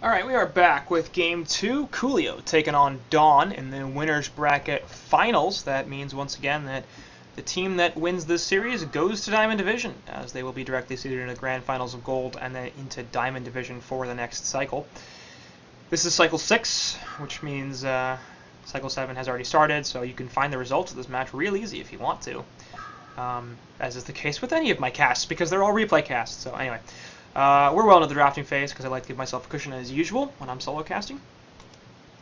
Alright, we are back with Game 2, CoolIo taking on Dawn in the winner's bracket finals. That means, once again, that the team that wins this series goes to Diamond Division, as they will be directly seeded in the Grand Finals of Gold and then into Diamond Division for the next cycle. This is Cycle 6, which means Cycle 7 has already started, so you can find the results of this match real easy if you want to. As is the case with any of my casts, because they're all replay casts. So anyway, we're well into the drafting phase because I like to give myself a cushion as usual when I'm solo casting.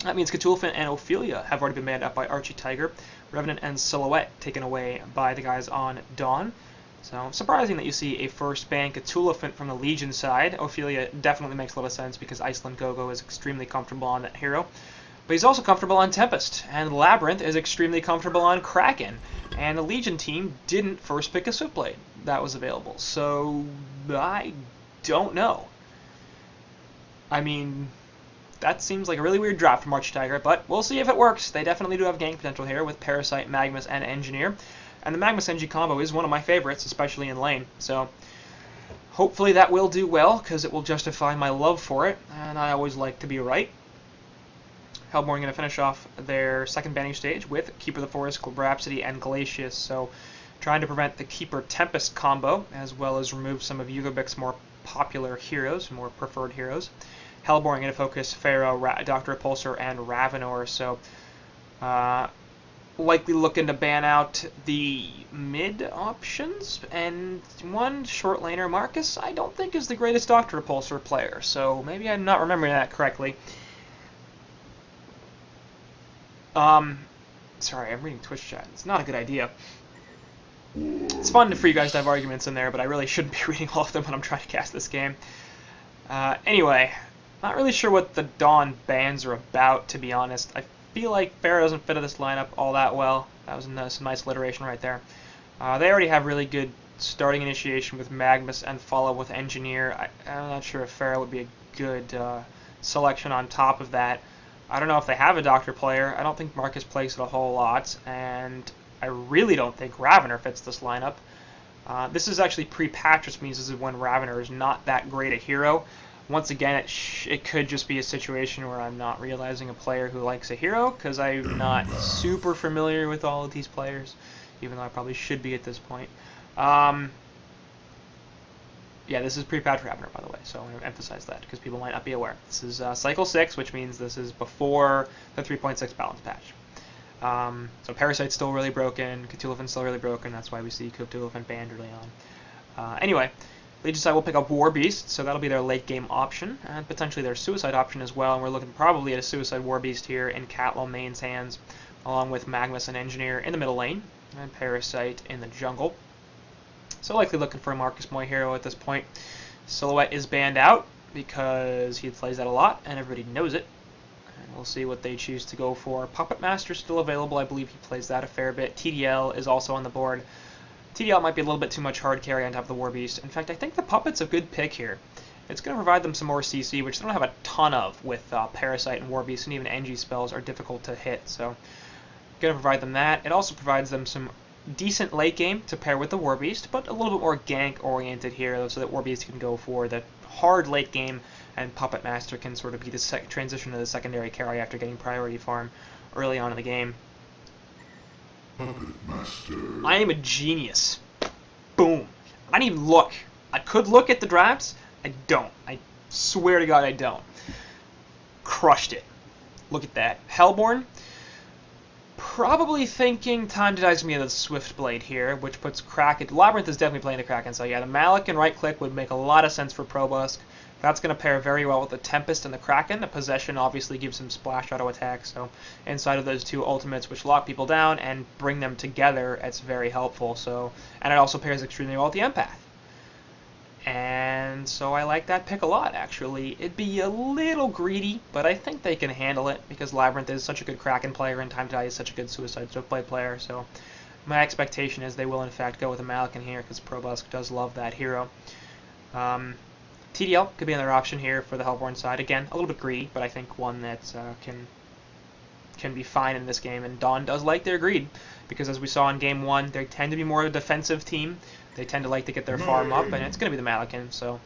That means Cthulhu and Ophelia have already been banned up by Archie Tiger, Revenant and Silhouette taken away by the guys on Dawn. So surprising that you see a first ban Cthulhu from the Legion side. Ophelia definitely makes a lot of sense because Iceland Gogo is extremely comfortable on that hero. But he's also comfortable on Tempest, and Labyrinth is extremely comfortable on Kraken. And the Legion team didn't first pick a Switchblade that was available, so I don't know. I mean, that seems like a really weird drop from Archie Tiger, but we'll see if it works. They definitely do have gank potential here with Parasite, Magnus, and Engineer. And the Magnus-NG combo is one of my favorites, especially in lane. So hopefully that will do well, because it will justify my love for it, and I always like to be right. Hellborn going to finish off their second banning stage with Keeper of the Forest, Rhapsody, and Glacius. So trying to prevent the Keeper-Tempest combo, as well as remove some of Yugobik's more popular heroes, more preferred heroes. Hellborn going to focus Pharaoh, Dr. Repulsor, and Ravenor. So likely looking to ban out the mid options. And one short laner, Marcus, I don't think is the greatest Dr. Repulsor player. So maybe I'm not remembering that correctly. Sorry, I'm reading Twitch chat. It's not a good idea. It's fun for you guys to have arguments in there, but I really shouldn't be reading all of them when I'm trying to cast this game. Anyway, not really sure what the Dawn bans are about, to be honest. I feel like Pharaoh doesn't fit in this lineup all that well. That was some nice alliteration right there. They already have really good starting initiation with Magnus and follow with Engineer. I'm not sure if Pharaoh would be a good selection on top of that. I don't know if they have a Doctor player. I don't think Marcus plays it a whole lot, and I really don't think Ravenor fits this lineup. This is actually pre-patch, which means this is when Ravenor is not that great a hero. Once again, it could just be a situation where I'm not realizing a player who likes a hero, because I'm not super familiar with all of these players, even though I probably should be at this point. Yeah, this is pre-patch Ravenor, by the way, so I want to emphasize that, because people might not be aware. This is Cycle 6, which means this is before the 3.6 balance patch. So Parasite's still really broken, Cthulhu's still really broken, that's why we see Cthulhu banned early on. Anyway, Legion side will pick up War Beast, so that'll be their late game option, and potentially their Suicide option as well, and we're looking probably at a Suicide War Beast here in Catwell Main's hands, along with Magnus and Engineer in the middle lane, and Parasite in the jungle. So likely looking for a Marcus Moy hero at this point. Silhouette is banned out because he plays that a lot, and everybody knows it. And we'll see what they choose to go for. Puppet Master still available. I believe he plays that a fair bit. TDL is also on the board. TDL might be a little bit too much hard carry on top of the War Beast. In fact, I think the Puppet's a good pick here. It's going to provide them some more CC, which they don't have a ton of with Parasite and War Beast, and even NG spells are difficult to hit. So going to provide them that. It also provides them some decent late game to pair with the War Beast, but a little bit more gank oriented here, so that War Beast can go for the hard late game, and Puppet Master can sort of be the transition to the secondary carry after getting priority farm early on in the game. Puppet Master. I am a genius. Boom. I didn't even look. I could look at the drafts. I don't. I swear to God I don't. Crushed it. Look at that. Hellborn. Probably thinking time to dice me the Swiftblade here, which puts Kraken. Labyrinth is definitely playing the Kraken, so yeah, the Malik and right click would make a lot of sense for Probusk. That's going to pair very well with the Tempest and the Kraken. The Possession obviously gives him splash auto attack, so inside of those two ultimates, which lock people down and bring them together, it's very helpful. So, and it also pairs extremely well with the Empath. And so I like that pick a lot, actually. It'd be a little greedy, but I think they can handle it, because Labyrinth is such a good Kraken player, and Time to Die is such a good Suicide Swiftblade player, so my expectation is they will, in fact, go with a Malikan here, because Probusk does love that hero. TDL could be another option here for the Hellborn side. Again, a little bit greedy, but I think one that can be fine in this game, and Dawn does like their greed, because as we saw in Game 1, they tend to be more of a defensive team. They tend to like to get their farm up, and it's going to be the Malikan, so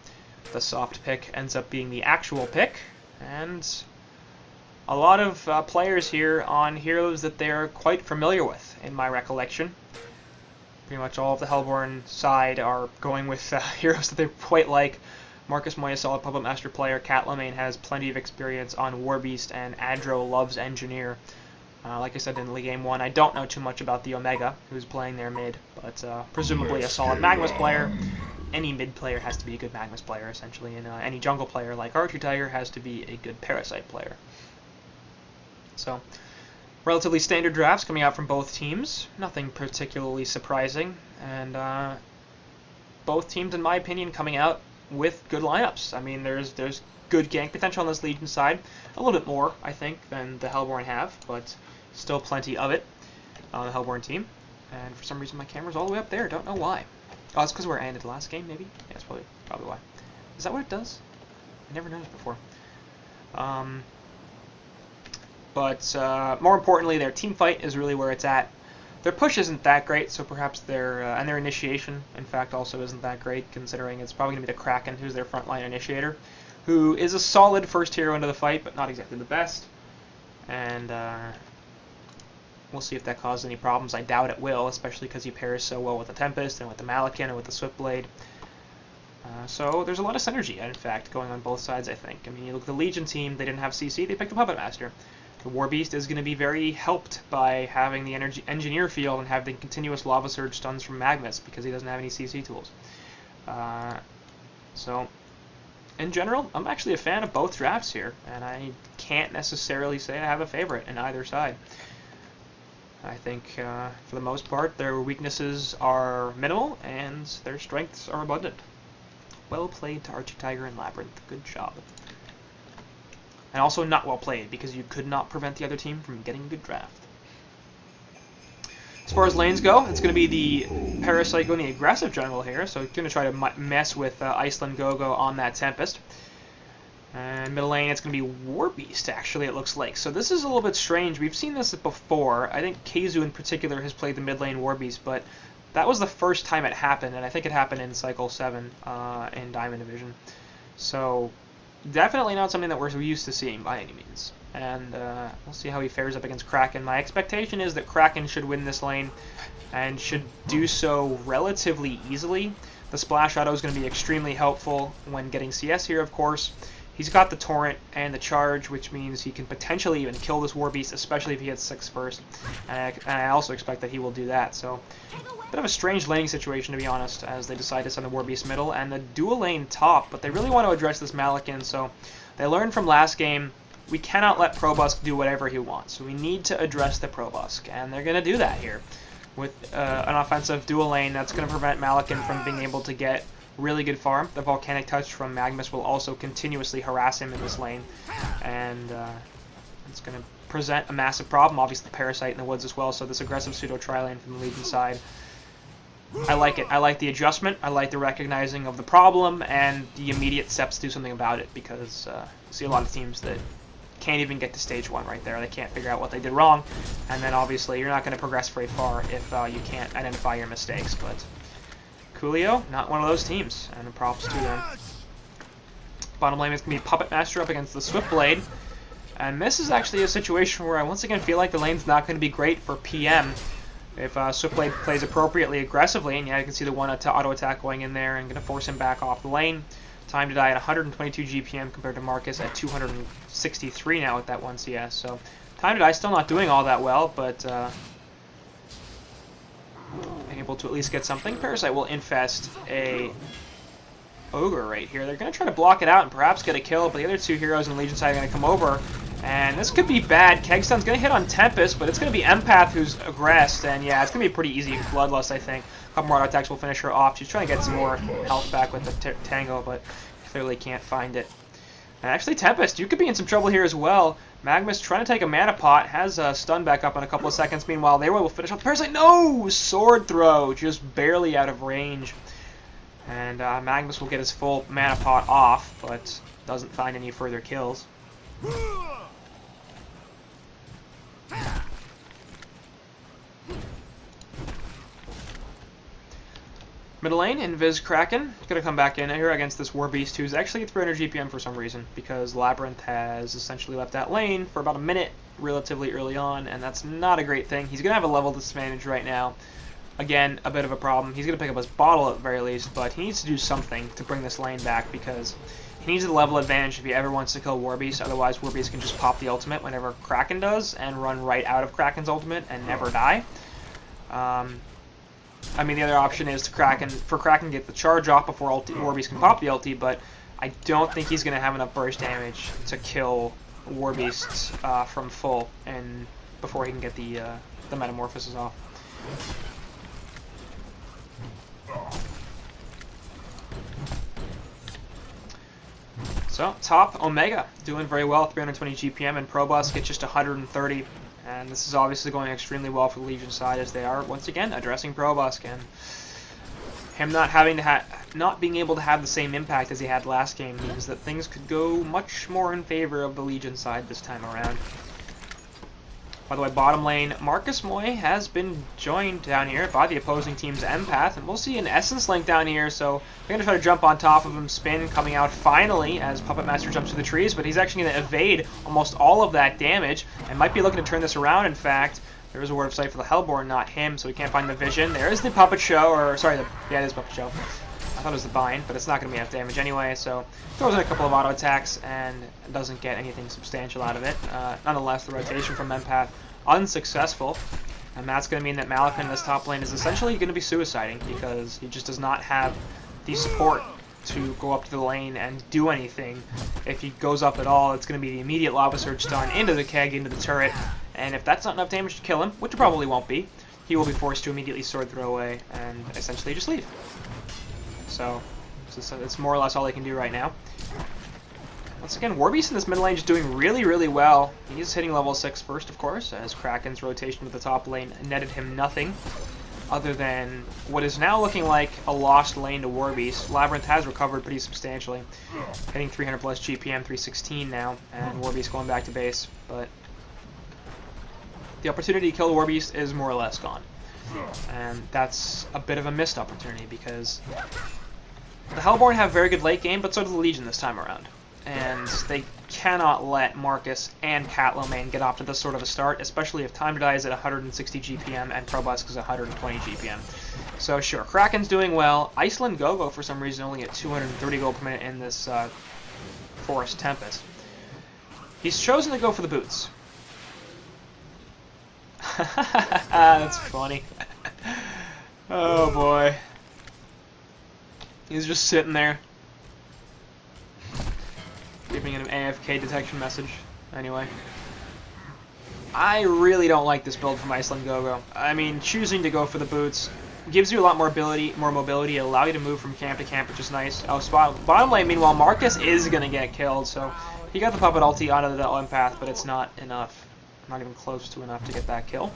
the soft pick ends up being the actual pick. And a lot of players here on heroes that they're quite familiar with, in my recollection. Pretty much all of the Hellborn side are going with heroes that they quite like. Marcus Moya, solid Puppet Master player. Cat Lamaine has plenty of experience on Warbeast, and Adro loves Engineer. Like I said in Game 1, I don't know too much about the Omega, who's playing their mid, but presumably a solid Magnus player. Any mid player has to be a good Magnus player, essentially, and any jungle player like Archer Tiger has to be a good Parasite player. So, relatively standard drafts coming out from both teams. Nothing particularly surprising, and both teams, in my opinion, coming out with good lineups. I mean, there's good gank potential on this Legion side. A little bit more, I think, than the Hellborn have, but still plenty of it on the Hellborn team. And for some reason, my camera's all the way up there. Don't know why. Oh, it's because we're ended the last game, maybe? Yeah, that's probably why. Is that what it does? I never noticed before. But more importantly, their team fight is really where it's at. Their push isn't that great, so perhaps their initiation, in fact, also isn't that great, considering it's probably going to be the Kraken, who's their frontline initiator, who is a solid first hero into the fight, but not exactly the best. And we'll see if that causes any problems. I doubt it will, especially because he pairs so well with the Tempest and with the Malakin and with the Swiftblade. So there's a lot of synergy, in fact, going on both sides, I think. I mean, you look at the Legion team, they didn't have CC, they picked a Puppet Master. The Warbeast is going to be very helped by having the Engineer field and having continuous Lava Surge stuns from Magnus, because he doesn't have any CC tools. So, in general, I'm actually a fan of both drafts here, and I can't necessarily say I have a favorite in either side. I think, for the most part, their weaknesses are minimal, and their strengths are abundant. Well played to Archer Tiger and Labyrinth. Good job. And also not well played, because you could not prevent the other team from getting a good draft. As far as lanes go, it's going to be the Parasite going the aggressive jungle here, so it's going to try to mess with Iceland Go-Go on that Tempest. And middle lane, it's going to be Warbeast, actually, it looks like. So this is a little bit strange. We've seen this before. I think Keizu in particular has played the mid lane Warbeast, but that was the first time it happened, and I think it happened in Cycle 7 in Diamond Division. So definitely not something that we're used to seeing by any means. And we'll see how he fares up against Kraken. My expectation is that Kraken should win this lane and should do so relatively easily. The splash auto is going to be extremely helpful when getting CS here, of course. He's got the Torrent and the Charge, which means he can potentially even kill this Warbeast, especially if he hits 6 first. And I also expect that he will do that. So, a bit of a strange laning situation, to be honest, as they decide to send the Warbeast middle and the dual lane top. But they really want to address this Malakin, so they learned from last game, we cannot let Probusk do whatever he wants. So we need to address the Probusk, and they're going to do that here. With an offensive dual lane that's going to prevent Malakin from being able to get really good farm. The Volcanic Touch from Magnus will also continuously harass him in this lane, and it's going to present a massive problem. Obviously, the Parasite in the woods as well, so this aggressive pseudo tri-lane from the Legion side. I like it. I like the adjustment. I like the recognizing of the problem and the immediate steps to do something about it, because you see a lot of teams that can't even get to stage 1 right there. They can't figure out what they did wrong, and then obviously you're not going to progress very far if you can't identify your mistakes. But CoolIo, not one of those teams, and props to them. Bottom lane is going to be Puppet Master up against the Swiftblade, and this is actually a situation where I once again feel like the lane's not going to be great for PM if Swiftblade plays appropriately aggressively, and yeah, you can see the one auto attack going in there and going to force him back off the lane. Time to die at 122 GPM compared to Marcus at 263 now with that 1 CS, so time to die still not doing all that well, but able to at least get something. Parasite will infest a Ogre right here. They're going to try to block it out and perhaps get a kill, but the other 2 heroes in the Legion side are going to come over, and this could be bad. Kegstun's going to hit on Tempest, but it's going to be Empath who's aggressed, and yeah, it's going to be pretty easy Bloodlust, I think. A couple more auto attacks will finish her off. She's trying to get some more health back with the Tango, but clearly can't find it. And actually, Tempest, you could be in some trouble here as well. Magnus trying to take a mana pot, has a stun back up in a couple of seconds. Meanwhile, they will finish off the Parasite. No! Sword throw, just barely out of range. And Magnus will get his full mana pot off, but doesn't find any further kills. Middle lane, Invis Kraken. Gonna come back in here against this War Beast who's actually at 300 GPM for some reason, because Labyrinth has essentially left that lane for about a minute relatively early on, and that's not a great thing. He's gonna have a level disadvantage right now. Again, a bit of a problem. He's gonna pick up his bottle at the very least, but he needs to do something to bring this lane back, because he needs the level advantage if he ever wants to kill War Beast. Otherwise, War Beast can just pop the ultimate whenever Kraken does and run right out of Kraken's ultimate and never die. I mean, the other option is for Kraken to get the charge off before War Beast can pop the ulti, but I don't think he's going to have enough burst damage to kill War Beast from full and before he can get the Metamorphosis off. So, top, Omega, doing very well, 320 GPM, and Probus gets just 130. And this is obviously going extremely well for the Legion side, as they are once again addressing Probusk, and him not being able to have the same impact as he had last game means that things could go much more in favor of the Legion side this time around. By the way, bottom lane, Marcus Moy has been joined down here by the opposing team's Empath, and we'll see an Essence Link down here, so we're going to try to jump on top of him, spin, coming out finally as Puppet Master jumps through the trees, but he's actually going to evade almost all of that damage, and might be looking to turn this around, in fact. There is a Word of Sight for the Hellborn, not him, so he can't find the vision. There is the Puppet Show, or sorry, yeah, it is Puppet Show. I thought it was the Bind, but it's not going to be enough damage anyway, so throws in a couple of auto attacks and doesn't get anything substantial out of it. Nonetheless, the rotation from Empath unsuccessful, and that's going to mean that Malakin in this top lane is essentially going to be suiciding, because he just does not have the support to go up to the lane and do anything. If he goes up at all, it's going to be the immediate Lava Surge stun into the keg, into the turret, and if that's not enough damage to kill him, which it probably won't be, he will be forced to immediately sword throw away and essentially just leave. So it's more or less all they can do right now. Once again, War Beast in this mid lane is doing really, really well. He's hitting level 6 first, of course, as Kraken's rotation to the top lane netted him nothing other than what is now looking like a lost lane to War Beast. Labyrinth has recovered pretty substantially, hitting 300 plus GPM, 316 now, and War Beast going back to base. But the opportunity to kill the War Beast is more or less gone. And that's a bit of a missed opportunity, because the Hellborn have very good late game, but so does the Legion this time around. And they cannot let Marcus and Catloman get off to this sort of a start, especially if Time to Die is at 160 GPM and Probusk is 120 GPM. So sure, Kraken's doing well. Iceland Gogo, for some reason, only at 230 gold per minute in this Forest Tempest. He's chosen to go for the boots. That's funny. Oh boy. He's just sitting there, giving an AFK detection message. Anyway, I really don't like this build from Iceland Gogo. I mean, choosing to go for the boots gives you a lot more mobility, allow you to move from camp to camp, which is nice. Oh, bottom lane, meanwhile, Marcus is going to get killed, so he got the Puppet ulti onto the Empath, but it's not enough. Not even close to enough to get that kill.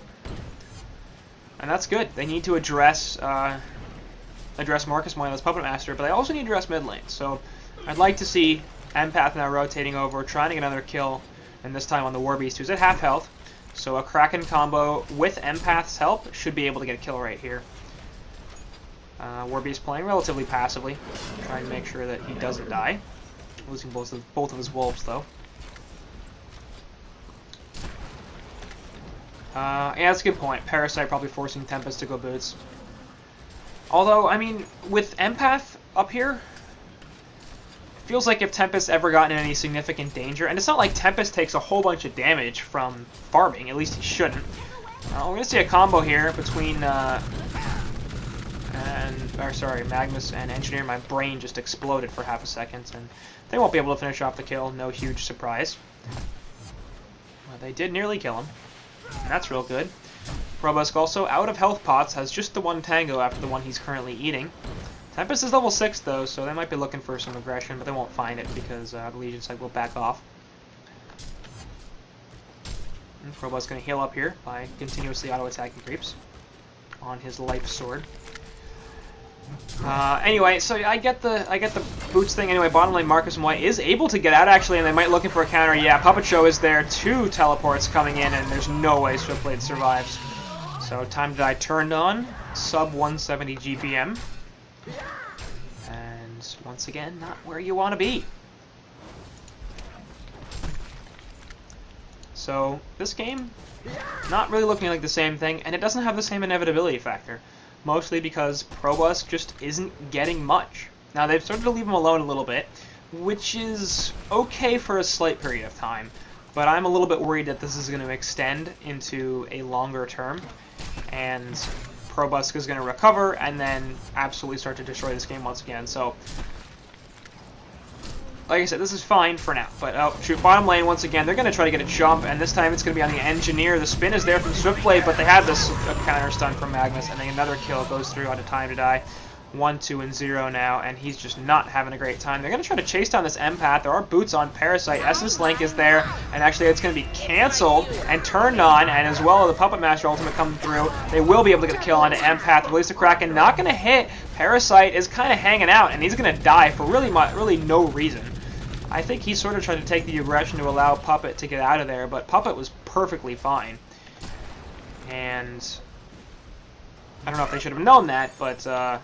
And that's good. They need to address Marcus Moy, this Puppet Master, but they also need to address mid lane. So I'd like to see Empath now rotating over, trying to get another kill, and this time on the War Beast, who's at half health. So a Kraken combo with Empath's help should be able to get a kill right here. War Beast playing relatively passively, trying to make sure that he doesn't die. Losing both of his wolves, though. Yeah, that's a good point. Parasite probably forcing Tempest to go boots. Although, I mean, with Empath up here, feels like if Tempest ever got in any significant danger, and it's not like Tempest takes a whole bunch of damage from farming, at least he shouldn't. We're going to see a combo here between Magnus and Engineer. My brain just exploded for half a second, and they won't be able to finish off the kill. No huge surprise. Well, they did nearly kill him, and that's real good. Probusk also out of health pots, has just the one tango after the one he's currently eating. Tempest is level 6 though, so they might be looking for some aggression, but they won't find it because the Legion side will back off. And Probusk's going to heal up here by continuously auto-attacking creeps on his life sword. Anyway, so I get the boots thing. Anyway, bottom lane Marcus Moy is able to get out actually, and they might looking for a counter. Yeah, Puppet Show is there, 2 teleports coming in, and there's no way Swiftblade survives. So Time to Die turned on, sub 170 GPM. And once again, not where you want to be. So this game, not really looking like the same thing, and it doesn't have the same inevitability factor. Mostly because Probus just isn't getting much. Now they've started to leave him alone a little bit, which is okay for a slight period of time, but I'm a little bit worried that this is going to extend into a longer term, and Probus is going to recover and then absolutely start to destroy this game once again. So, like I said, this is fine for now, but oh shoot, bottom lane once again, they're going to try to get a jump, and this time it's going to be on the Engineer. The spin is there from Swiftblade, but they have this counter stun from Magnus, and then another kill goes through on a time to die. 1, 2, and 0 now, and he's just not having a great time. They're going to try to chase down this empath. There are boots on Parasite. Essence Link is there, and actually it's going to be canceled and turned on, and as well as the Puppet Master ultimate coming through, they will be able to get a kill on the empath. Release the Kraken, not going to hit. Parasite is kind of hanging out, and he's going to die for really no reason. I think he sort of tried to take the aggression to allow Puppet to get out of there, but Puppet was perfectly fine. And I don't know if they should have known that, but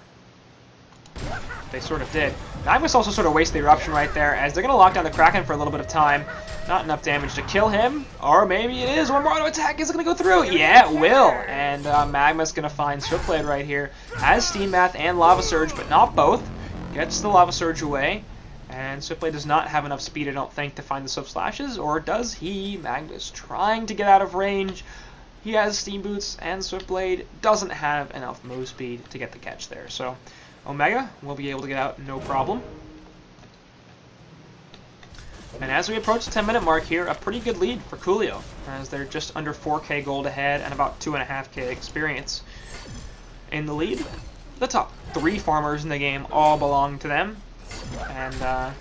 they sort of did. Magnus also sort of wasted the eruption right there, as they're going to lock down the Kraken for a little bit of time. Not enough damage to kill him, or maybe it is. One more auto attack. Is it going to go through? Yeah, it will. And Magnus going to find Swiftblade right here. Has Steam Bath and Lava Surge, but not both. Gets the Lava Surge away. And Swiftblade does not have enough speed, I don't think, to find the Swift Slashes. Or does he? Magnus trying to get out of range. He has Steam Boots, and Swiftblade doesn't have enough move speed to get the catch there. So Omega will be able to get out no problem. And as we approach the 10-minute mark here, a pretty good lead for CoolIo, as they're just under 4k gold ahead and about 2.5k experience in the lead. The top 3 farmers in the game all belong to them, and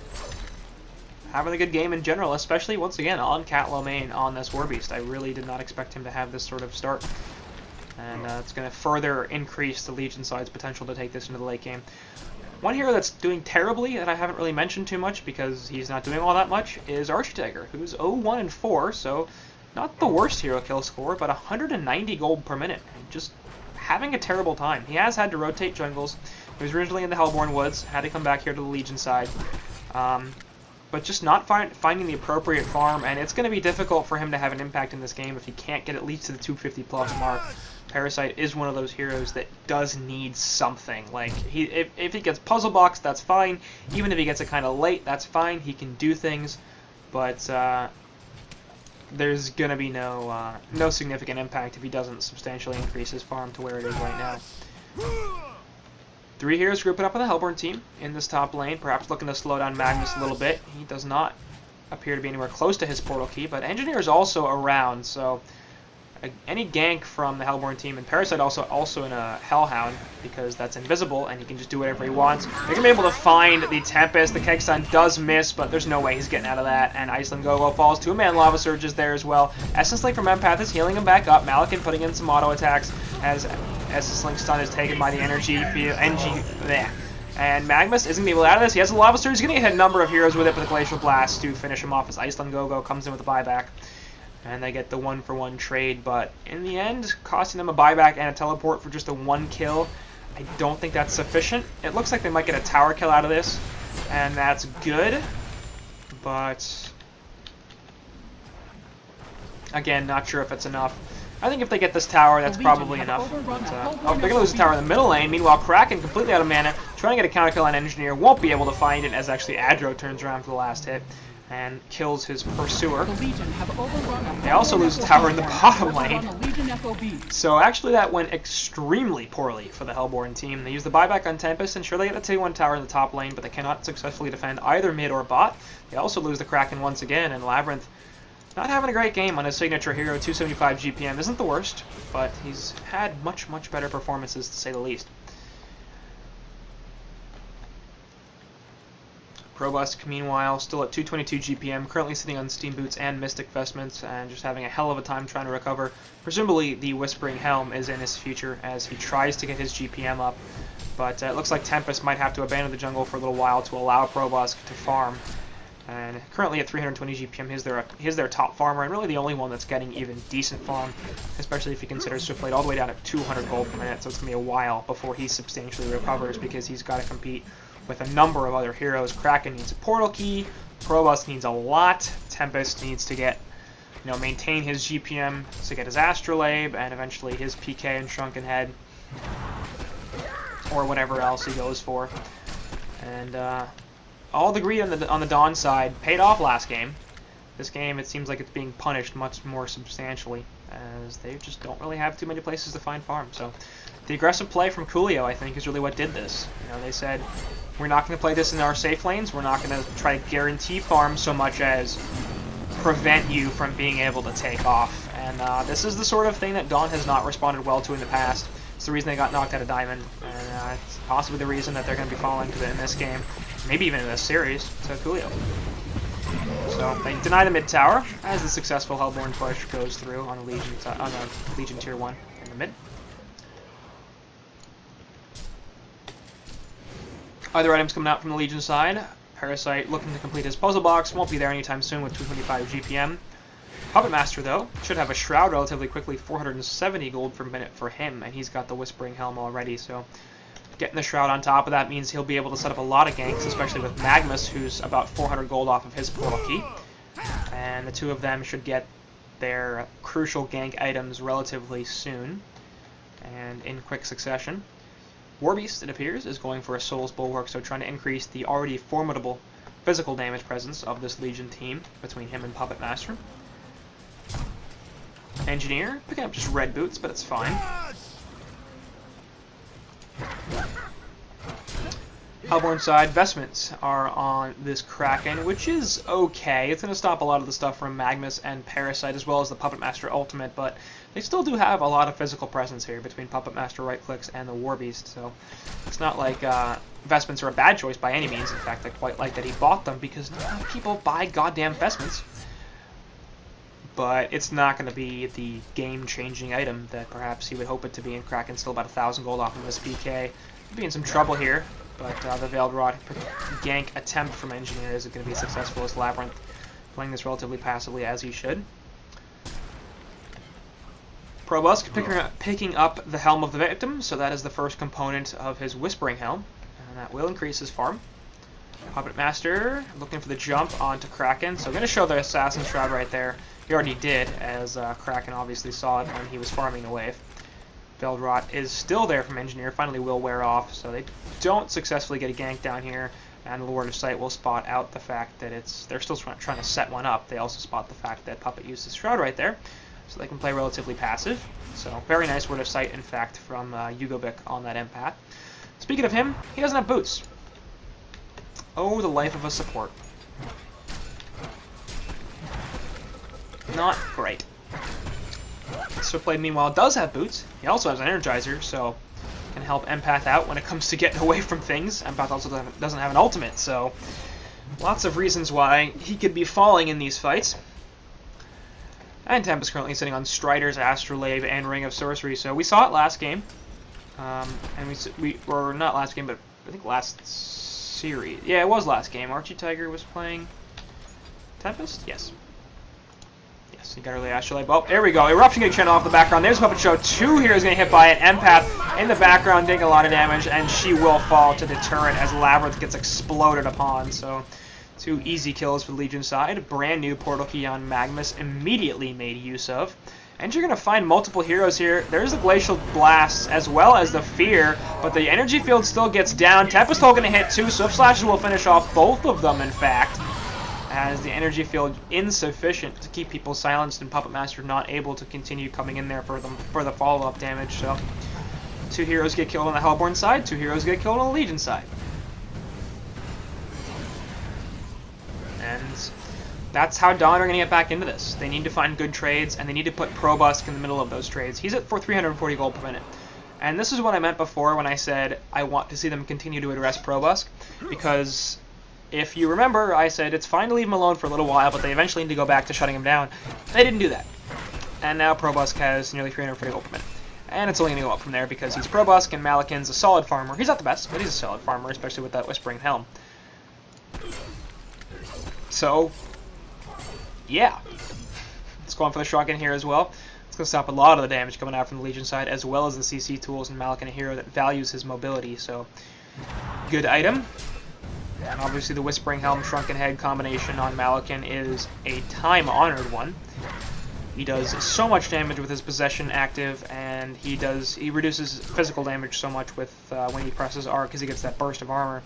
having a good game in general, especially once again on Catlow main on this Warbeast. I really did not expect him to have this sort of start. And it's going to further increase the Legion side's potential to take this into the late game. One hero that's doing terribly that I haven't really mentioned too much because he's not doing all that much is Architiger, who's 0-1 and 4, so not the worst hero kill score, but 190 gold per minute. Just having a terrible time. He has had to rotate jungles. He was originally in the Hellborn Woods, had to come back here to the Legion side. But just not finding the appropriate farm, and it's going to be difficult for him to have an impact in this game if he can't get at least to the 250 plus mark. Parasite is one of those heroes that does need something. Like, if he gets Puzzle Box, that's fine. Even if he gets it kind of late, that's fine. He can do things, but there's going to be no significant impact if he doesn't substantially increase his farm to where it is right now. 3 heroes grouping up on the Hellborn team in this top lane, perhaps looking to slow down Magnus a little bit. He does not appear to be anywhere close to his portal key, but Engineer is also around, so any gank from the Hellborn team, and Parasite also in a Hellhound, because that's invisible and he can just do whatever he wants. They're going to be able to find the Tempest. The Keg Stun does miss, but there's no way he's getting out of that, and Iceland Go-Go falls. 2-man Lava Surge is there as well. Essence Link from Empath is healing him back up. Malakin putting in some auto attacks as Essence Link stun is taken by the Energy Field. And Magnus isn't going to be able to get out of this. He has a Lava Surge. He's going to hit a number of heroes with it, but the Glacial Blast to finish him off as Iceland Go-Go comes in with a buyback. And they get the 1-for-1 trade, but in the end, costing them a buyback and a teleport for just a 1 kill. I don't think that's sufficient. It looks like they might get a tower kill out of this, and that's good. But again, not sure if it's enough. I think if they get this tower, that's probably enough. But, oh, they're going to lose the tower in the middle lane. Meanwhile, Kraken, completely out of mana, trying to get a counter kill on Engineer, won't be able to find it as actually Adro turns around for the last hit and kills his pursuer. They also lose the tower in the bottom lane. So actually that went extremely poorly for the Hellborn team. They use the buyback on Tempest, and sure they get the 2-1 tower in the top lane, but they cannot successfully defend either mid or bot. They also lose the Kraken once again, and Labyrinth not having a great game on his signature hero. 275 GPM isn't the worst, but he's had much better performances to say the least. Probusk, meanwhile, still at 222 GPM, currently sitting on Steam Boots and Mystic Vestments, and just having a hell of a time trying to recover. Presumably, the Whispering Helm is in his future as he tries to get his GPM up, but it looks like Tempest might have to abandon the jungle for a little while to allow Probusk to farm. And currently at 320 GPM, he's their top farmer, and really the only one that's getting even decent farm, especially if you consider Swiftblade all the way down at 200 gold per minute, so it's going to be a while before he substantially recovers, because he's got to compete with a number of other heroes. Kraken needs a portal key, Probus needs a lot, Tempest needs to get, maintain his GPM to get his Astrolabe, and eventually his PK and Shrunken Head, or whatever else he goes for. And all the greed on the Dawn side paid off last game. This game, it seems like it's being punished much more substantially, as they just don't really have too many places to find farm. So the aggressive play from CoolIo, I think, is really what did this. They said, we're not going to play this in our safe lanes. We're not going to try to guarantee farm so much as prevent you from being able to take off. And this is the sort of thing that Dawn has not responded well to in the past. It's the reason they got knocked out of Diamond, and it's possibly the reason that they're going to be falling to it in this game, maybe even in this series, to CoolIo. So they deny the mid tower as the successful Hellborn push goes through on a Legion tier 1 in the mid. Other items coming out from the Legion side. Parasite looking to complete his puzzle box, won't be there anytime soon with 225 GPM. Puppet Master, though, should have a Shroud relatively quickly, 470 gold per minute for him, and he's got the Whispering Helm already, so getting the Shroud on top of that means he'll be able to set up a lot of ganks, especially with Magnus, who's about 400 gold off of his portal key. And the two of them should get their crucial gank items relatively soon, and in quick succession. Warbeast, it appears, is going for a Soul's Bulwark, so trying to increase the already formidable physical damage presence of this Legion team between him and Puppet Master. Engineer, picking up just red boots, but it's fine. Hellborn side, Vestments are on this Kraken, which is okay. It's going to stop a lot of the stuff from Magnus and Parasite, as well as the Puppet Master ultimate, but they still do have a lot of physical presence here between Puppet Master right-clicks and the Warbeast, so it's not like Vestments are a bad choice by any means. In fact, I quite like that he bought them, because not enough people buy goddamn Vestments. But it's not going to be the game-changing item that perhaps he would hope it to be, and Kraken's still about 1,000 gold off of his PK. He'll be in some trouble here, but the Veiled Rod gank attempt from Engineer isn't going to be successful as Labyrinth, playing this relatively passively as he should. Probusk picking up the Helm of the Victim, so that is the first component of his Whispering Helm, and that will increase his farm. Puppet Master looking for the jump onto Kraken, so going to show the Assassin's Shroud right there. He already did, as Kraken obviously saw it when he was farming the wave. Veiled Rot is still there from Engineer, finally will wear off, so they don't successfully get a gank down here, and the Lord of Sight will spot out the fact that they're still trying to set one up. They also spot the fact that Puppet used his Shroud right there, so they can play relatively passive. So very nice Word of Sight, in fact, from Yugobic on that empath. Speaking of him, he doesn't have boots. Oh, the life of a support. Not great. Swiftblade, meanwhile, does have boots. He also has an Energizer, so can help Empath out when it comes to getting away from things. Empath also doesn't have an ultimate, so lots of reasons why he could be falling in these fights. And Tempest currently sitting on Strider's Astrolabe and Ring of Sorcery, so we saw it last game. And or not last game, but I think last series. Yeah, it was last game. Archie Tiger was playing Tempest? Yes. Yes, he got early Astrolabe. Oh, there we go. Eruption getting shut off the background. There's Puppet Show. 2 heroes getting hit by it. Empath in the background doing a lot of damage, and she will fall to the turret as Labyrinth gets exploded upon. So 2 easy kills for the Legion side. Brand new portal key on Magnus immediately made use of. And you're going to find multiple heroes here. There's the Glacial Blast as well as the Fear, but the energy field still gets down. Tempest Hole going to hit too. Swift Slashes will finish off both of them, in fact, as the energy field insufficient to keep people silenced and Puppet Master not able to continue coming in there for the follow-up damage. So 2 heroes get killed on the Hellborn side, 2 heroes get killed on the Legion side. And that's how Dawn are going to get back into this. They need to find good trades, and they need to put Probusk in the middle of those trades. He's at 340 gold per minute. And this is what I meant before when I said I want to see them continue to address Probusk, because if you remember, I said it's fine to leave him alone for a little while, but they eventually need to go back to shutting him down. They didn't do that. And now Probusk has nearly 340 gold per minute. And it's only going to go up from there because he's Probusk and Malakin's a solid farmer. He's not the best, but he's a solid farmer, especially with that Whispering Helm. So, yeah. Let's go on for the shotgun here as well. It's going to stop a lot of the damage coming out from the Legion side, as well as the CC tools, and Malikan, a hero that values his mobility, so good item. And obviously the Whispering Helm Shrunken Head combination on Malikan is a time-honored one. He does so much damage with his possession active, and he reduces physical damage so much with when he presses R, because he gets that burst of armor.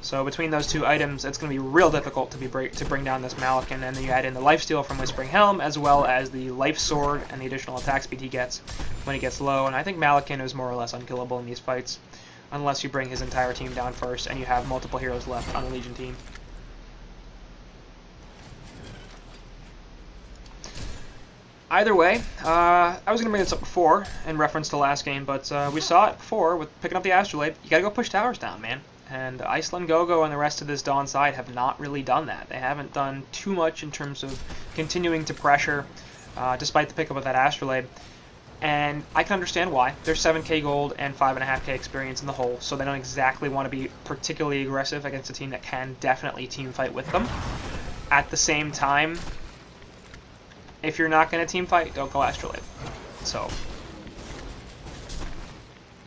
So between those two items, it's going to be real difficult to bring down this Malikan, and then you add in the lifesteal from Whispering Helm, as well as the life sword and the additional attack speed he gets when he gets low, and I think Malikan is more or less unkillable in these fights, unless you bring his entire team down first and you have multiple heroes left on the Legion team. Either way, I was going to bring this up before in reference to last game, but we saw it before with picking up the Astrolabe. You got to go push towers down, man. And Iceland Gogo and the rest of this Dawn side have not really done that. They haven't done too much in terms of continuing to pressure, despite the pickup of that Astrolabe. And I can understand why. They're 7k gold and 5.5k experience in the hole, so they don't exactly want to be particularly aggressive against a team that can definitely team fight with them. At the same time, if you're not going to team fight, don't go Astrolabe. So,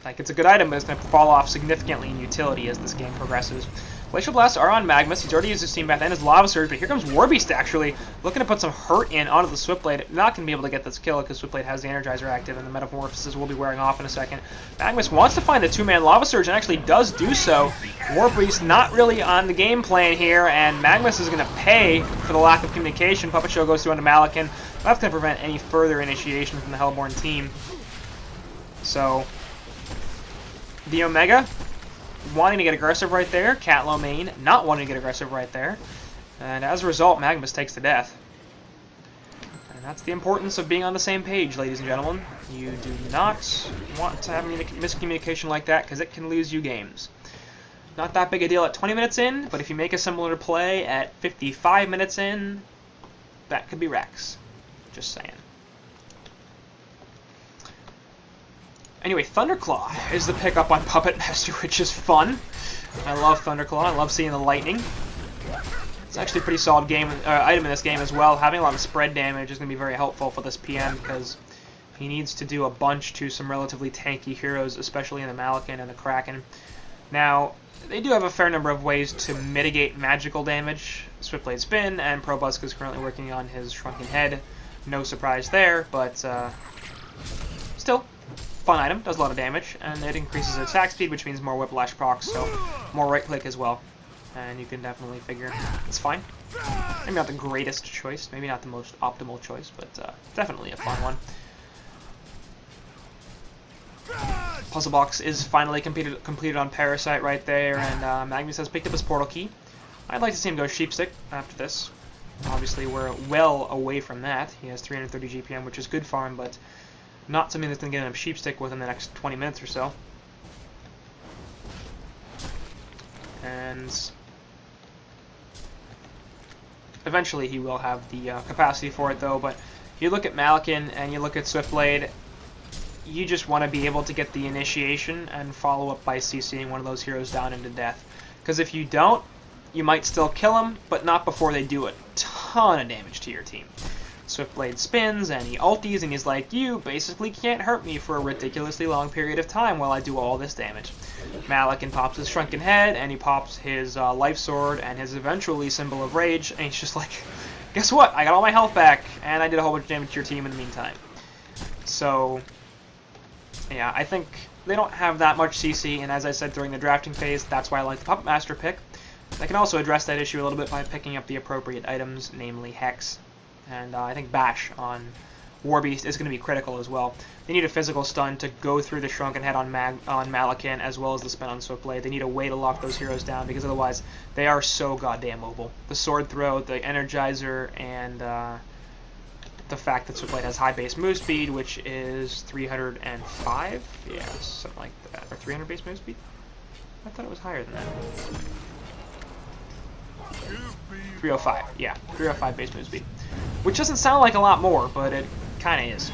like, it's a good item, but it's going to fall off significantly in utility as this game progresses. Glacial Blasts are on Magnus. He's already used his Steam Bath and his Lava Surge, but here comes Warbeast, actually, looking to put some hurt in onto the Swiftblade. Not going to be able to get this kill because Swiftblade has the Energizer active, and the Metamorphosis will be wearing off in a second. Magnus wants to find the two-man Lava Surge and actually does do so. Warbeast not really on the game plan here, and Magnus is going to pay for the lack of communication. Puppet Show goes through onto Malikan. That's going to prevent any further initiation from the Hellborn team. So, the Omega wanting to get aggressive right there, Catlow main not wanting to get aggressive right there, and as a result, Magnus takes the death. And that's the importance of being on the same page, ladies and gentlemen. You do not want to have any miscommunication like that, because it can lose you games. Not that big a deal at 20 minutes in, but if you make a similar play at 55 minutes in, that could be Rex. Just saying. Anyway, Thunderclaw is the pickup on Puppet Master, which is fun. I love Thunderclaw. I love seeing the lightning. It's actually a pretty solid item in this game as well. Having a lot of spread damage is going to be very helpful for this PM because he needs to do a bunch to some relatively tanky heroes, especially in the Malikan and the Kraken. Now, they do have a fair number of ways to mitigate magical damage. Swiftblade Spin, and Probusk is currently working on his Shrunken Head. No surprise there, but still. Fun item, does a lot of damage, and it increases attack speed, which means more whiplash procs, so more right click as well. And you can definitely figure it's fine. Maybe not the greatest choice, maybe not the most optimal choice, but definitely a fun one. Puzzle box is finally completed on Parasite right there, and Magnus has picked up his portal key. I'd like to see him go Sheepstick after this. Obviously, we're well away from that. He has 330 GPM, which is good for him, but not something that's going to get him Sheepstick within the next 20 minutes or so. And eventually he will have the capacity for it, though. But you look at Malikan and you look at Swiftblade, you just want to be able to get the initiation and follow up by CCing one of those heroes down into death. Because if you don't, you might still kill them, but not before they do a ton of damage to your team. Swiftblade spins and he ulties and he's like, you basically can't hurt me for a ridiculously long period of time while I do all this damage. Malikan pops his Shrunken Head and he pops his Life Sword and his eventually Symbol of Rage, and he's just like, guess what? I got all my health back and I did a whole bunch of damage to your team in the meantime. So, yeah, I think they don't have that much CC, and as I said during the drafting phase, that's why I like the Puppet Master pick. They can also address that issue a little bit by picking up the appropriate items, namely Hex. And I think Bash on Warbeast is going to be critical as well. They need a physical stun to go through the Shrunken Head on Malikan, as well as the spin on Swiftblade. They need a way to lock those heroes down, because otherwise they are so goddamn mobile. The Sword Throw, the Energizer, and the fact that Swiftblade has high base move speed, which is 305? Yeah, something like that. Or 300 base move speed? I thought it was higher than that. 305, yeah. 305 base move speed. Which doesn't sound like a lot more, but it kind of is.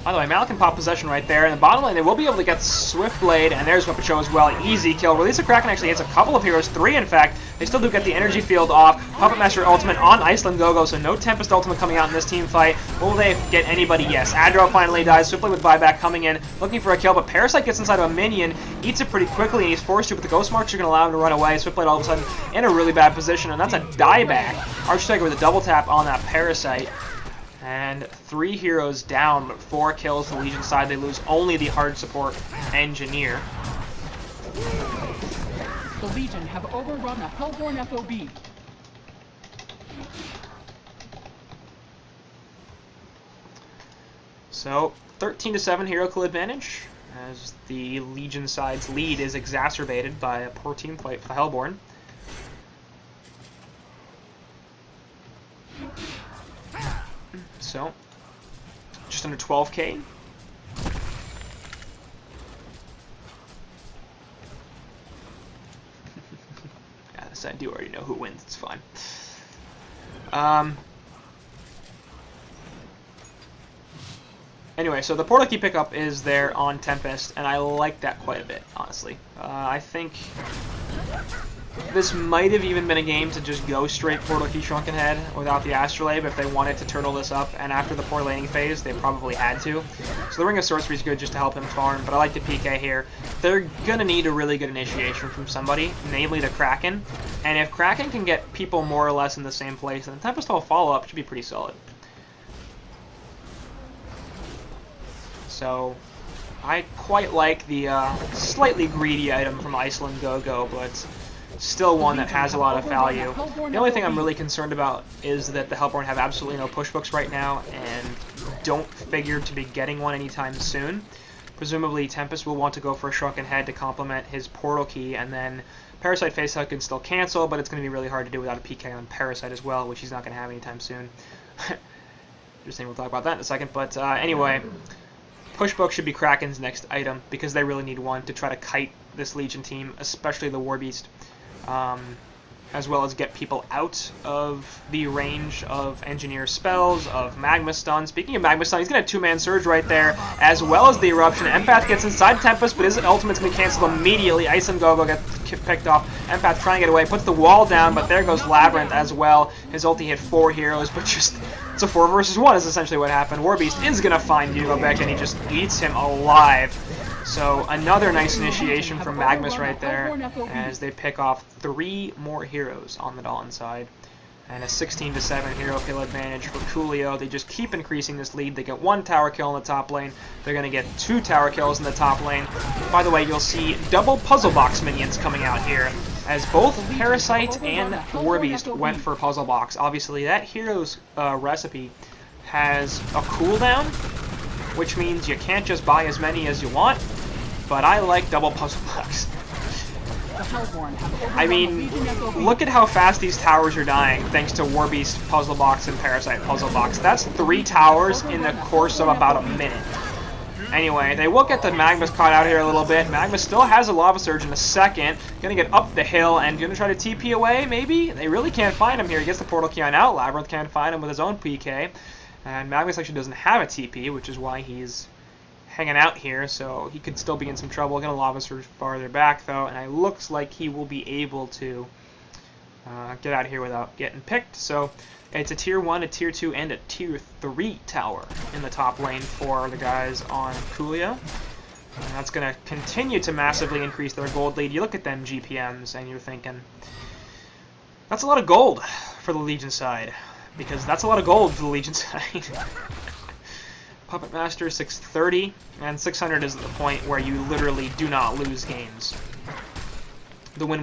By the way, Malik can pop possession right there. In the bottom lane, they will be able to get Swift Blade, and there's Weapon Show as well. Easy kill. Release of Kraken actually hits a couple of heroes, 3 in fact. They still do get the energy field off. Puppet Master ultimate on Iceland Go-Go, so no Tempest ultimate coming out in this team fight. Will they get anybody? Yes. Adro finally dies. Swift Blade with buyback coming in, looking for a kill, but Parasite gets inside of a minion, eats it pretty quickly, and he's forced to, but the Ghost Marks are going to allow him to run away. Swift Blade all of a sudden in a really bad position, and that's a dieback. Archstagger with a double tap on that Parasite. And 3 heroes down, but 4 kills to the Legion side. They lose only the hard support Engineer. The Legion have overrun a Hellborn FOB. So 13-7 hero kill advantage, as the Legion side's lead is exacerbated by a poor team fight for Hellborn. So, just under 12k. Yes, I do already know who wins, it's fine. Anyway, so the portal key pickup is there on Tempest, and I like that quite a bit, honestly. I think this might have even been a game to just go straight portal key Shrunken Head without the Astrolabe if they wanted to turtle this up, and after the poor laning phase, they probably had to. So the Ring of Sorcery is good just to help him farm, but I like the PK here. They're going to need a really good initiation from somebody, namely the Kraken, and if Kraken can get people more or less in the same place, then the Tempest Hall follow-up should be pretty solid. So I quite like the slightly greedy item from Iceland Go-Go, but still one that has a lot of value. The only thing I'm really concerned about is that the Hellborn have absolutely no push books right now and don't figure to be getting one anytime soon. Presumably Tempest will want to go for a Shrunken Head to complement his portal key, and then Parasite Facehug can still cancel, but it's going to be really hard to do without a PK on Parasite as well, which he's not going to have anytime soon. Just saying, we'll talk about that in a second, but anyway, Pushbook should be Kraken's next item, because they really need one to try to kite this Legion team, especially the Warbeast, as well as get people out of the range of Engineer spells, of Magma Stun. Speaking of Magma Stun, he's going to have 2-man Surge right there, as well as the Eruption. Empath gets inside Tempest, but his ultimate's going to be canceled immediately. Ice and Go-Go gets picked off. Empath trying to get away, puts the wall down, but there goes Labyrinth as well. His ulti hit 4 heroes, but just... it's a 4 versus 1 is essentially what happened. Warbeast is going to find Hugo Beck, and he just eats him alive. So another nice initiation from Magnus right there, as they pick off 3 more heroes on the Dawn side. And a 16-7 hero kill advantage for CoolIo. They just keep increasing this lead. They get 1 tower kill in the top lane. They're going to get 2 tower kills in the top lane. By the way, you'll see double Puzzle Box minions coming out here, as both Parasite and Warbeast went for Puzzle Box. Obviously, that hero's recipe has a cooldown, which means you can't just buy as many as you want, but I like double Puzzle Box. I mean, look at how fast these towers are dying thanks to Warbeast Puzzle Box and Parasite Puzzle Box. That's 3 towers in the course of about a minute. Anyway, they will get the Magmas caught out here a little bit. Magmas still has a Lava Surge in a second. Gonna get up the hill and gonna try to TP away, maybe? They really can't find him here. He gets the portal key on out. Labyrinth can't find him with his own PK. And Magmas actually doesn't have a TP, which is why he's hanging out here, so he could still be in some trouble. Gonna Lava Surge farther back, though, and it looks like he will be able to get out of here without getting picked. So it's a Tier 1, a Tier 2, and a Tier 3 tower in the top lane for the guys on CoolIo. And that's going to continue to massively increase their gold lead. You look at them GPMs, and you're thinking, that's a lot of gold for the Legion side, because that's a lot of gold for the Legion side. Puppet Master 630, and 600 is the point where you literally do not lose games. The win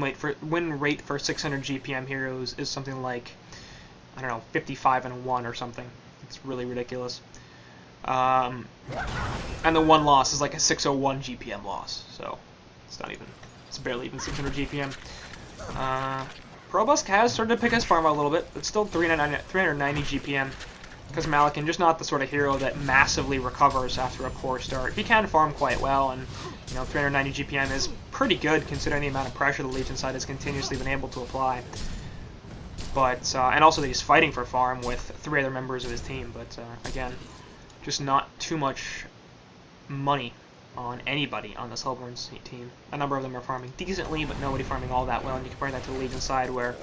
rate for 600 GPM heroes is something like, I don't know, 55-1 or something. It's really ridiculous. And the one loss is like a 601 GPM loss, so it's not even, it's barely even 600 GPM. Probusk has started to pick his farm out a little bit, but still 390 GPM. Because Malikan, just not the sort of hero that massively recovers after a poor start. He can farm quite well, and 390 GPM is pretty good considering the amount of pressure the Legion side has continuously been able to apply. But and also that he's fighting for farm with 3 other members of his team. But again, just not too much money on anybody on this Hellborn team. A number of them are farming decently, but nobody farming all that well, and you compare that to the Legion side where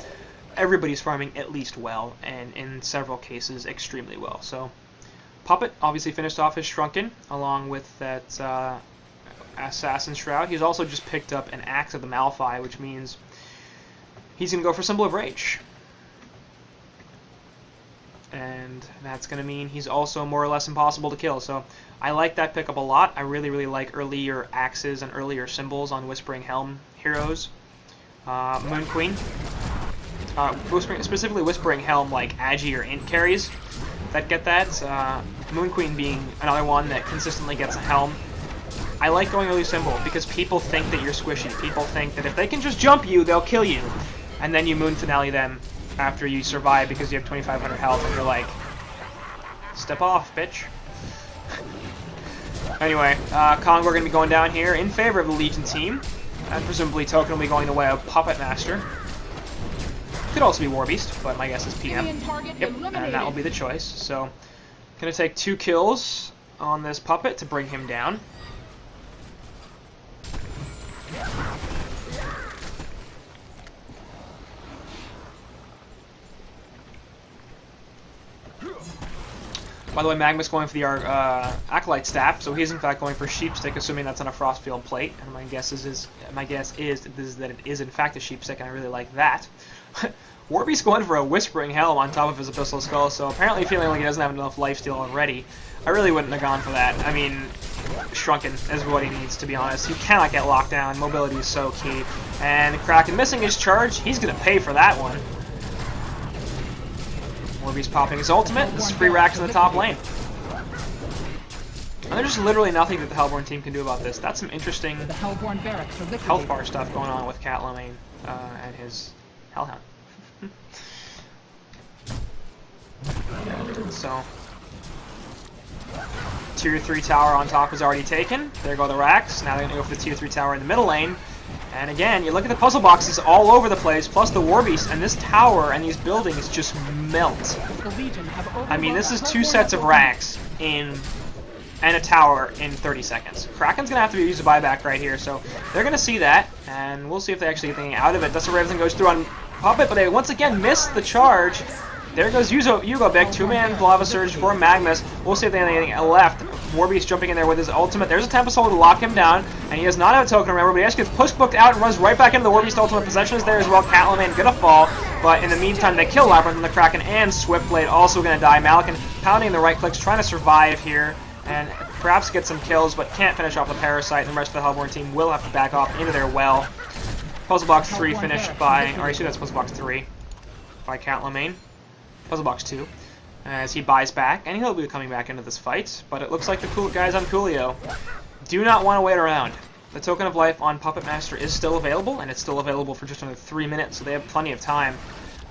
everybody's farming at least well, and in several cases extremely well. So Puppet obviously finished off his Shrunken along with that Assassin Shroud. He's also just picked up an Axe of the Malphite, which means he's going to go for Symbol of Rage. And that's going to mean he's also more or less impossible to kill. So I like that pickup a lot. I really, really like earlier axes and earlier symbols on Whispering Helm heroes. Moon Queen. Specifically Whispering Helm, like Agi or Int carries that get that. Moon Queen being another one that consistently gets a Helm. I like going early symbol because people think that you're squishy. People think that if they can just jump you, they'll kill you. And then you Moon Finale them after you survive because you have 2,500 health, and you're like, step off, bitch. Anyway, Congo are going to be going down here in favor of the Legion team, and presumably Token will be going the way of Puppet Master. Could also be War Beast, but my guess is PM. Yep, and that will be the choice. So, going to take 2 kills on this Puppet to bring him down. By the way, Magma's going for the Acolyte Staff, so he's in fact going for Sheepstick, assuming that's on a Frostfield plate. And my guess is that it is in fact a Sheepstick, and I really like that. Warby's going for a Whispering Helm on top of his Abyssal Skull, so apparently feeling like he doesn't have enough lifesteal already. I really wouldn't have gone for that. I mean, Shrunken is what he needs, to be honest. He cannot get locked down. Mobility is so key. And Kraken missing his charge. He's going to pay for that one. Warby's popping his ultimate. This is free racks in the top lane. And there's just literally nothing that the Hellborn team can do about this. That's some interesting health bar stuff going on with Cat Lamaine and his Hellhound. So, Tier 3 tower on top is already taken. There go the racks. Now they're going to go for the Tier 3 tower in the middle lane. And again, you look at the puzzle boxes all over the place, plus the War Beast, and this tower and these buildings just melt. I mean, this is 2 sets of racks and a tower in 30 seconds. Kraken's going to have to use a buyback right here, so they're going to see that, and we'll see if they actually get anything out of it. That's where everything goes through on Puppet, but they once again missed the charge. There goes Yugo Big, 2-man Lava Surge for Magmus. We'll see if they have anything left. Warbeast jumping in there with his ultimate. There's a Tempest Hole to lock him down, and he does not have a token, remember, but he actually gets push-booked out and runs right back into the Warbeast ultimate. Possession is there as well. Cat Lamaine gonna fall, but in the meantime, they kill Labyrinth and the Kraken, and Swiftblade also gonna die. Malakin pounding the right clicks, trying to survive here, and perhaps get some kills, but can't finish off the Parasite, and the rest of the Hellborn team will have to back off into their well. Puzzle Box 3 finished by, or actually that's Puzzle Box 3, by Cat Lamaine. Puzzle Box 2, as he buys back, and he'll be coming back into this fight, but it looks like the cool guys on CoolIo do not want to wait around. The Token of Life on Puppet Master is still available, and it's still available for just under 3 minutes, so they have plenty of time.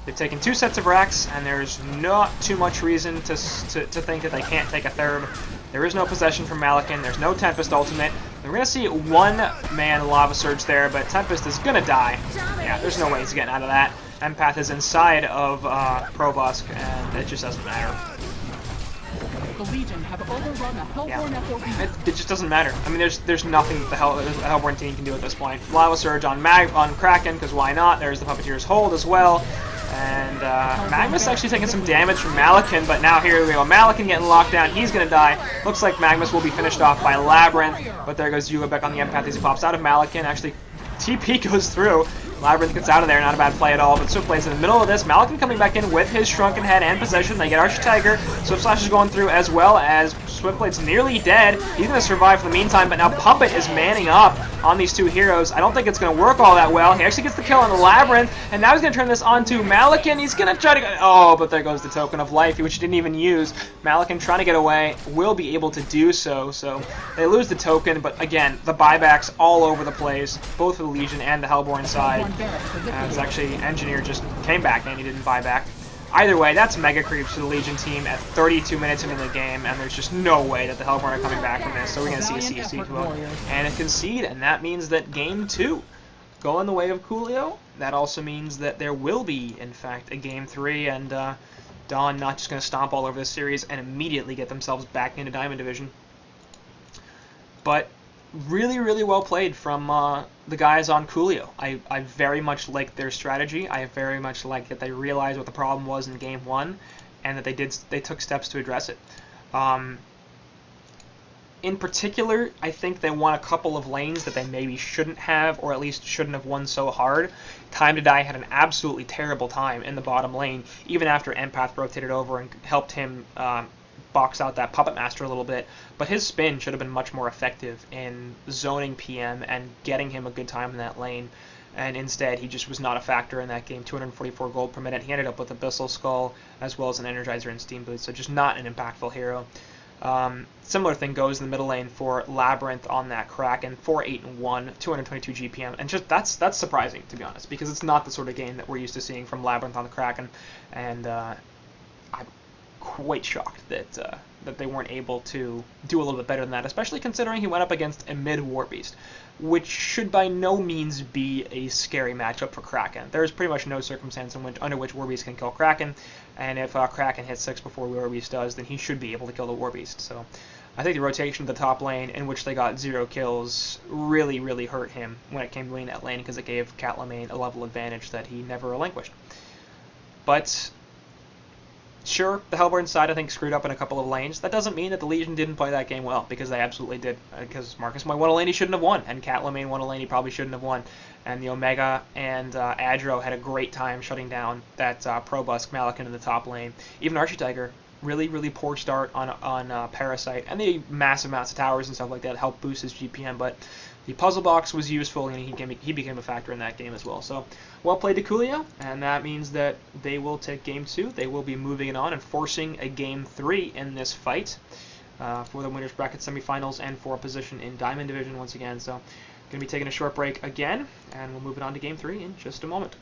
They've taken 2 sets of racks, and there's not too much reason to think that they can't take a third. There is no possession from Malakin, there's no Tempest ultimate. We're going to see 1-man Lava Surge there, but Tempest is going to die. Yeah, there's no way he's getting out of that. Empath is inside of Probusk, and it just doesn't matter. The Legion have overrun a Hellborn FOB. It just doesn't matter. I mean, there's nothing that the Hellborn team can do at this point. Lava Surge on Kraken, because why not? There's the Puppeteer's Hold as well. And Magmus actually taking some damage from Malakin, but now here we go. Malakin getting locked down. He's going to die. Looks like Magmus will be finished off by Labyrinth, but there goes Yugo back on the Empath as he pops out of Malakin. Actually, TP goes through. Labyrinth gets out of there, not a bad play at all, but Swiftblade's in the middle of this. Malakin coming back in with his Shrunken Head and Possession. They get Archer Tiger. Swift Slash is going through as well as Swiftblade's nearly dead. He's going to survive for the meantime, but now Puppet is manning up on these 2 heroes. I don't think it's going to work all that well. He actually gets the kill on the Labyrinth, and now he's going to turn this onto Malakin. He's going to try to go... Oh, but there goes the Token of Life, which he didn't even use. Malakin trying to get away, will be able to do so. So they lose the token, but again, the buybacks all over the place, both for the Legion and the Hellborn side. As actually Engineer just came back and he didn't buy back. Either way, that's mega creeps for the Legion team at 32 minutes into the game, and there's just no way that the Hellborn are coming back from this. So we're going to see a CC vote and a concede, and that means that Game 2 go in the way of CoolIo. That also means that there will be, in fact, a Game 3, and Dawn not just going to stomp all over this series and immediately get themselves back into Diamond Division. But really, really well played from the guys on CoolIo. I very much like their strategy. I very much like that they realized what the problem was in Game 1, and that they took steps to address it. In particular, I think they won a couple of lanes that they maybe shouldn't have, or at least shouldn't have won so hard. Time to Die had an absolutely terrible time in the bottom lane, even after Empath rotated over and helped him box out that Puppet Master a little bit. But his spin should have been much more effective in zoning PM and getting him a good time in that lane. And instead, he just was not a factor in that game. 244 gold per minute. He ended up with Abyssal Skull as well as an Energizer and Steam Boost, so just not an impactful hero. Similar thing goes in the middle lane for Labyrinth on that Kraken, 4-8-1, 222 GPM, and just that's surprising, to be honest, because it's not the sort of game that we're used to seeing from Labyrinth on the Kraken, and I'm quite shocked that they weren't able to do a little bit better than that, especially considering he went up against a mid War Beast, which should by no means be a scary matchup for Kraken. There's pretty much no circumstance under which War Beast can kill Kraken, and if Kraken hits 6 before War Beast does, then he should be able to kill the War Beast. So I think the rotation to the top lane, in which they got 0 kills, really, really hurt him when it came to winning that lane, because it gave Catlamane a level advantage that he never relinquished. But sure, the Hellborn side, I think, screwed up in a couple of lanes. That doesn't mean that the Legion didn't play that game well, because they absolutely did. Because Marcus might won a lane he shouldn't have won, and Catlamane won a lane he probably shouldn't have won. And the Omega and Adro had a great time shutting down that Probusk Malakin in the top lane. Even Architiger, really, really poor start on Parasite, and the massive amounts of towers and stuff like that helped boost his GPM, but the puzzle box was useful, and he became a factor in that game as well. So, well played to CoolIo, and that means that they will take Game 2. They will be moving it on and forcing a Game 3 in this fight for the Winners Bracket Semifinals and for a position in Diamond Division once again. So, going to be taking a short break again, and we'll move it on to Game 3 in just a moment.